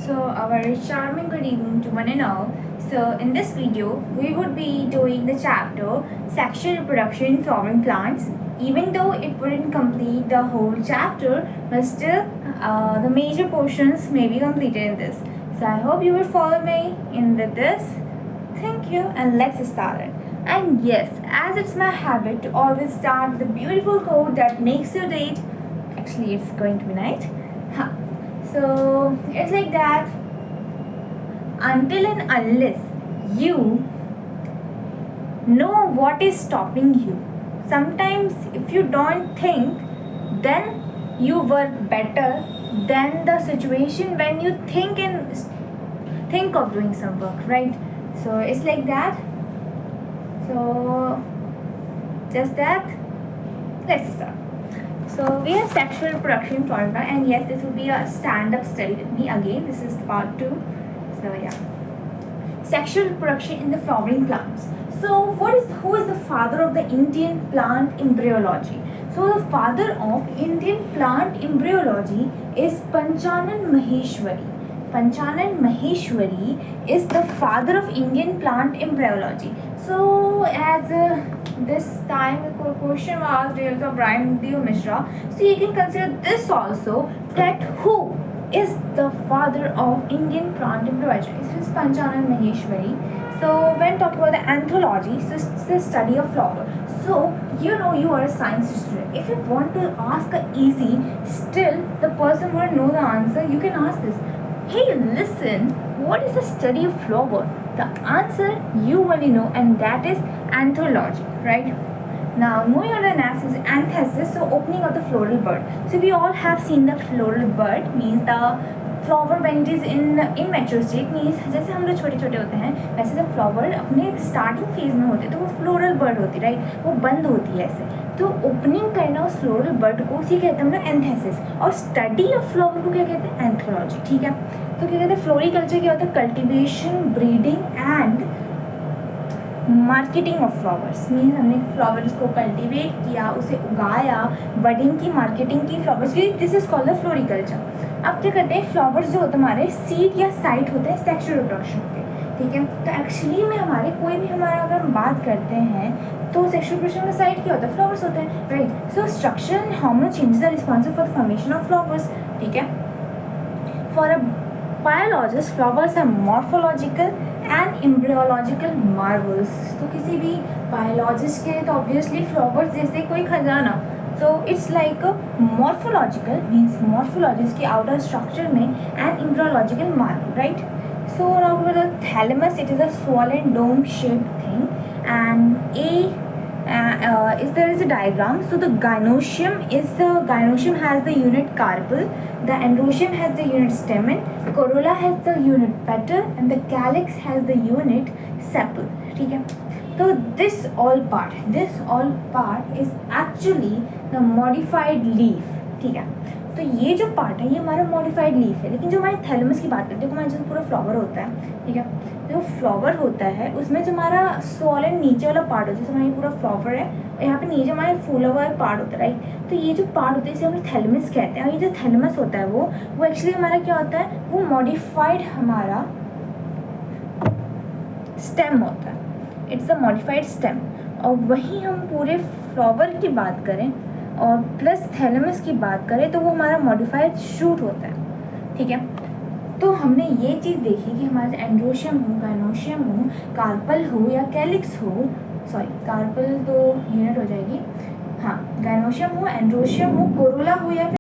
So a very charming good evening to one and all. So in this video, we would be doing the chapter Sexual Reproduction in Flowering Plants. Even though it wouldn't complete the whole chapter, but still the major portions may be completed in this. So I hope you will follow me in with this. Thank you, and let's start it. And yes, as it's my habit to always start with a beautiful quote that makes your date. Actually, it's going to be night. Huh. So it's like that. Until and unless you know what is stopping you, sometimes if you don't think, then you work better than the situation when you think of doing some work, right? So it's like that. So just that. Let's start. So we have sexual reproduction formula, and yes, this will be a stand-up study with me again. This is part 2. So yeah, sexual reproduction in the flowering plants. So who is the father of the Indian plant embryology? So the father of Indian plant embryology is Panchanan Maheshwari. Panchanan Maheshwari is the father of Indian plant embryology. So as this time the question was asked of Brian Deo Mishra, so you can consider this also, that who is the father of Indian plant embryology? This is Panchanan Maheshwari. So when talking about the anthology, so it's the study of flower. So you know you are a science student. If you want to ask a easy, still the person who will know the answer, you can ask this. Hey, listen, what is the study of flower? The answer you only know, and that is anthology, right? Now moving on to the next is anthesis, so opening of the floral bud. So we all have seen the floral bud, means the flower when it is in immature state, means जैसे हम लोग छोटे छोटे होते हैं वैसे जब flower अपने स्टार्टिंग फेज में होते हैं तो वो फ्लोरल बर्ड होती है, राइट? वो बंद होती है ऐसे, तो ओपनिंग करना उस फ्लोरल बर्ड को उसी कहते हैं हम लोग एंथेसिस, और स्टडी ऑफ फ्लावर को क्या कहते हैं? एंथोलॉजी, ठीक है? तो क्या कहते हैं? फ्लोरिकल्चर क्या होता है? Cultivation, breeding and marketing of flowers, means हमने फ्लावर्स को कल्टिवेट किया, उसे उगाया, बडिंग की, मार्केटिंग की फ्लावर्स की, this is called the floriculture. अब क्या करते हैं? फ्लावर्स जो होते हैं हमारे सीड या साइट होते हैं सेक्सुअल रिप्रोडक्शन के, ठीक है? तो एक्चुअली में हमारे कोई भी हमारा अगर हम बात करते हैं तो सेक्सुअल रिप्रोडक्शन का साइट क्या होता है? फ्लावर्स होते हैं, right? So structure and hormonal changes are responsible for the formation of flowers, ठीक है? For a biologist, flowers are morphological and embryological marvels. तो किसी भी बायोलॉजिस्ट के तो ऑब्वियसली फ्लावर्स जैसे कोई खजाना, so it's like a morphological, means morphologists के outer structure में and embryological marvel, right? So now for the thalamus, it is a swollen dome shaped thing, and there is a diagram. So the gynoecium has the unit carpel, the androecium has the unit stamen, corolla has the unit petal, and the calyx has the unit sepal, ठीक है? तो this all part is actually the modified leaf, ठीक है? तो ये जो part है ये हमारा मॉडिफाइड लीफ है, लेकिन जो हमारे थैलेमस की बात करते हैं, हमारा जो पूरा फ्लावर होता है, ठीक है? जो फ्लावर होता है उसमें जो हमारा स्वॉलन नीचे वाला पार्ट होता है, जैसे हमारा पूरा फ्लावर है, यहाँ पे नीचे हमारा फूला हुआ पार्ट होता है, राइट? तो ये जो पार्ट होता है इसे हम थैलेमस कहते हैं, और ये जो थैलेमस होता है वो एक्चुअली हमारा क्या होता है? वो मॉडिफाइड हमारा स्टेम होता है, इट्स अ मॉडिफाइड स्टेम. और वहीं हम पूरे फ्लावर की बात करें और प्लस थैलेमस की बात करें तो वो हमारा मॉडिफाइड शूट होता है, ठीक है? तो हमने ये चीज़ देखी कि हमारा एंड्रोशियम हो, गाइनोशियम हो, कार्पल हो या कैलिक्स हो, सॉरी कार्पल तो यूनिट हो जाएगी, हाँ, गाइनोशियम हो, एंड्रोशियम हो, कोरोला हो या